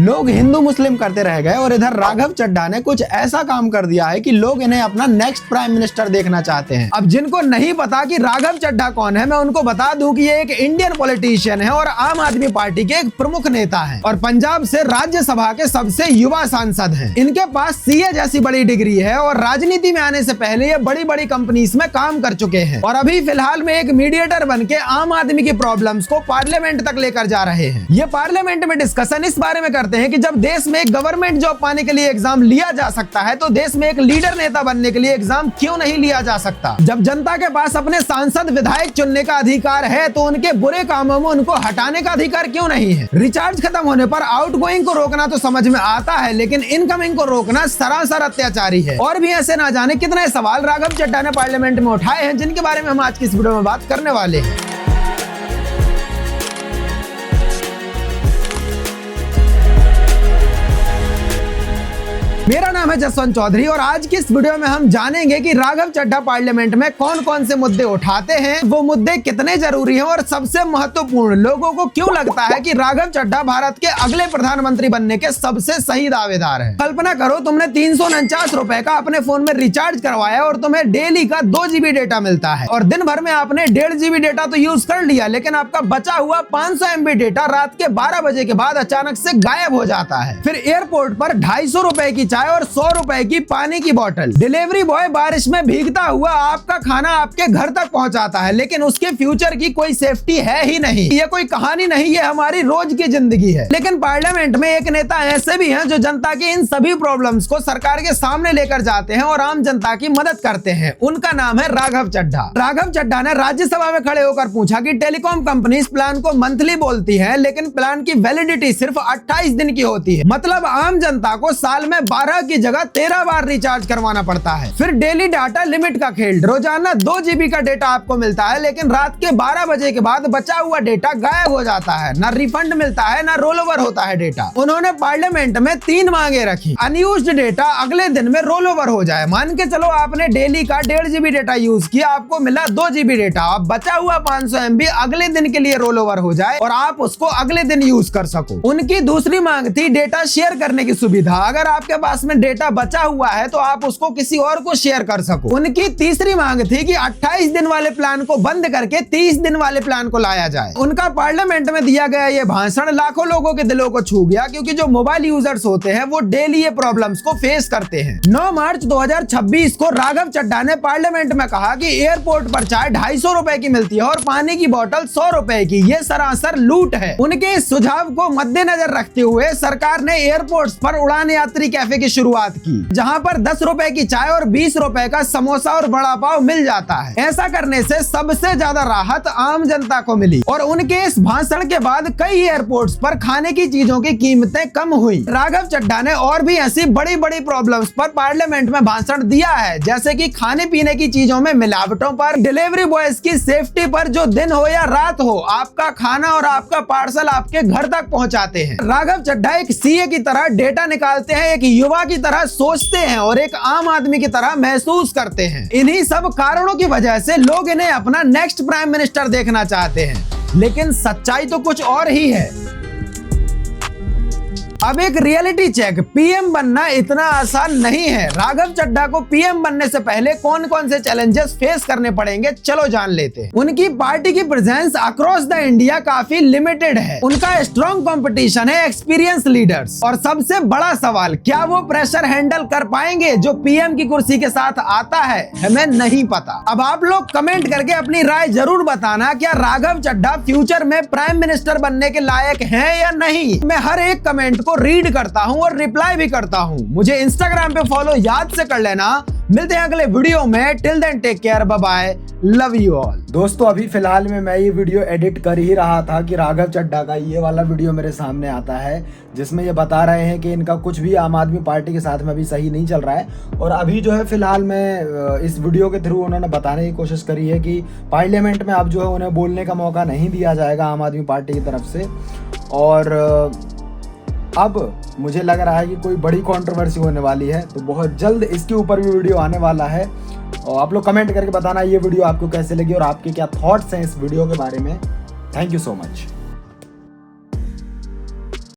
लोग हिंदू मुस्लिम करते रह गए और इधर राघव चड्ढा ने कुछ ऐसा काम कर दिया है कि लोग इन्हें अपना नेक्स्ट प्राइम मिनिस्टर देखना चाहते हैं। अब जिनको नहीं पता कि राघव चड्ढा कौन है, मैं उनको बता दूं कि ये एक इंडियन पॉलिटिशियन है और आम आदमी पार्टी के एक प्रमुख नेता है और पंजाब से राज्यसभा के सबसे युवा सांसद हैं। इनके पास सीए जैसी बड़ी डिग्री है और राजनीति में आने से पहले ये बड़ी बड़ी कंपनीज में काम कर चुके हैं और अभी फिलहाल में एक मीडिएटर बन के आम आदमी की प्रॉब्लम्स को पार्लियामेंट तक लेकर जा रहे हैं। ये पार्लियामेंट में डिस्कशन इस बारे में करते हैं कि जब देश में एक गवर्नमेंट जॉब पाने के लिए एग्जाम लिया जा सकता है तो देश में एक लीडर नेता बनने के लिए एग्जाम क्यों नहीं लिया जा सकता। जब जनता के पास अपने सांसद विधायक चुनने का अधिकार है तो उनके बुरे कामों में उनको हटाने का अधिकार क्यों नहीं है। रिचार्ज खत्म होने पर आउटगोइंग को रोकना तो समझ में आता है, लेकिन इनकमिंग को रोकना सरासर अत्याचारी है। और भी ऐसे ना जाने कितने सवाल राघव चड्ढा ने पार्लियामेंट में उठाए हैं, जिनके बारे में हम आज की इस वीडियो में बात करने वाले हैं। मेरा नाम है जसवंत चौधरी और आज की इस वीडियो में हम जानेंगे कि राघव चड्ढा पार्लियामेंट में कौन कौन से मुद्दे उठाते हैं, वो मुद्दे कितने जरूरी हैं और सबसे महत्वपूर्ण लोगों को क्यों लगता है कि राघव चड्ढा भारत के अगले प्रधानमंत्री बनने के सबसे सही दावेदार हैं। कल्पना करो तुमने 349 रुपए का अपने फोन में रिचार्ज करवाया और तुम्हें डेली का 2 GB डेटा मिलता है और दिन भर में आपने 1.5 GB डेटा तो यूज कर लिया, लेकिन आपका बचा हुआ 500 MB डेटा रात के 12 बजे के बाद अचानक से गायब हो जाता है। फिर एयरपोर्ट पर 250 रुपए की और 100 रुपए की पानी की बोतल, डिलीवरी बॉय बारिश में भीगता हुआ आपका खाना आपके घर तक पहुंचाता है, लेकिन उसके फ्यूचर की कोई सेफ्टी है ही नहीं। ये कोई कहानी नहीं, ये हमारी रोज की जिंदगी है। लेकिन पार्लियामेंट में एक नेता ऐसे भी हैं जो जनता की इन सभी प्रॉब्लम्स को सरकार के सामने लेकर जाते हैं और आम जनता की मदद करते हैं। उनका नाम है राघव चड्ढा। राघव चड्ढा ने राज्यसभा में खड़े होकर पूछा कि टेलीकॉम कंपनीज प्लान को मंथली बोलती है, लेकिन प्लान की वैलिडिटी सिर्फ 28 दिन की होती है। मतलब आम जनता को साल में 12 की जगह 13 बार रिचार्ज करवाना पड़ता है। फिर डेली डाटा लिमिट का खेल, रोजाना 2 GB का डेटा आपको मिलता है, लेकिन रात के 12 बजे के बाद बचा हुआ डेटा गायब हो जाता है। ना रिफंड मिलता है, ना रोल ओवर होता है डेटा। उन्होंने पार्लियामेंट में 3 मांगे रखी। अनयूज्ड डेटा अगले दिन में रोल ओवर हो जाए। मान के चलो आपने डेली का 1.5 GB डेटा यूज किया, आपको मिला 2 GB डेटा। अब बचा हुआ 500 MB अगले दिन के लिए रोल ओवर हो जाए और आप उसको अगले दिन यूज कर सको। उनकी दूसरी मांग थी डेटा शेयर करने की सुविधा। अगर आपके पास में डेटा बचा हुआ है तो आप उसको किसी और को शेयर कर सको। उनकी तीसरी मांग थी कि 28 दिन वाले प्लान को बंद करके 30 दिन वाले प्लान को लाया जाए। उनका पार्लियामेंट में दिया गया ये भाषण लाखों लोगों के दिलों को छू गया, क्योंकि जो मोबाइल यूजर्स होते हैं वो डेली ये प्रॉब्लम्स को फेस करते हैं। 9 मार्च 2026 को राघव चड्ढा ने पार्लियामेंट में कहा कि एयरपोर्ट पर चाय 250 रुपए की मिलती है और पानी की बोतल 100 रुपए की। ये सरासर लूट है। उनके इस सुझाव को मद्देनजर रखते हुए सरकार ने एयरपोर्ट्स पर उड़ान यात्री कैफे की शुरुआत की, जहां पर 10 रुपए की चाय और 20 रुपए का समोसा और बड़ा पाव मिल जाता है। ऐसा करने से सबसे ज्यादा राहत आम जनता को मिली और उनके इस भाषण के बाद कई एयरपोर्ट्स पर खाने की चीजों की कीमतें कम हुई। राघव चड्ढा ने और भी ऐसी बड़ी बड़ी प्रॉब्लम्स पर पार्लियामेंट में भाषण दिया है, जैसे कि खाने पीने की चीजों में मिलावटों पर, डिलीवरी बॉयज की सेफ्टी पर, जो दिन हो या रात हो आपका खाना और आपका पार्सल आपके घर तक पहुंचाते हैं। राघव चड्ढा एक सीए की तरह डेटा निकालते हैं, एक युवा की तरह सोचते हैं और एक आम आदमी की तरह महसूस करते हैं। इन्हीं सब कारणों की वजह से लोग इन्हें अपना नेक्स्ट प्राइम मिनिस्टर देखना चाहते हैं, लेकिन सच्चाई तो कुछ और ही है। अब एक रियलिटी चेक, पीएम बनना इतना आसान नहीं है। राघव चड्ढा को पीएम बनने से पहले कौन कौन से चैलेंजेस फेस करने पड़ेंगे, चलो जान लेते हैं। उनकी पार्टी की प्रेजेंस अक्रॉस द इंडिया काफी लिमिटेड है। उनका स्ट्रॉन्ग कंपटीशन है एक्सपीरियंस लीडर्स और सबसे बड़ा सवाल, क्या वो प्रेशर हैंडल कर पाएंगे जो पीएम की कुर्सी के साथ आता है, हमें नहीं पता। अब आप लोग कमेंट करके अपनी राय जरूर बताना, क्या राघव चड्ढा फ्यूचर में प्राइम मिनिस्टर बनने के लायक हैं या नहीं। मैं हर एक कमेंट रीड करता हूं और रिप्लाई भी करता हूं। मुझे इंस्टाग्राम पे फॉलो याद से कर लेना। मिलते हैं अगले वीडियो में। Till then take care, bye bye, love you all. दोस्तों अभी फिलहाल में मैं ये वीडियो एडिट कर ही रहा था कि राघव चड्ढा का ये वाला वीडियो मेरे सामने आता है, जिसमें ये बता रहे हैं कि इनका कुछ भी आम आदमी पार्टी के साथ में अभी सही नहीं चल रहा है। और अभी जो है फिलहाल में इस वीडियो के थ्रू उन्होंने बताने की कोशिश करी है कि पार्लियामेंट में अब जो है उन्हें बोलने का मौका नहीं दिया जाएगा आम आदमी पार्टी की तरफ से। और अब मुझे लग रहा है कि कोई बड़ी कंट्रोवर्सी होने वाली है, तो बहुत जल्द इसके ऊपर भी वीडियो आने वाला है। और आप लोग कमेंट करके बताना ये वीडियो आपको कैसे लगी और आपके क्या थॉट्स हैं इस वीडियो के बारे में। Thank you so much.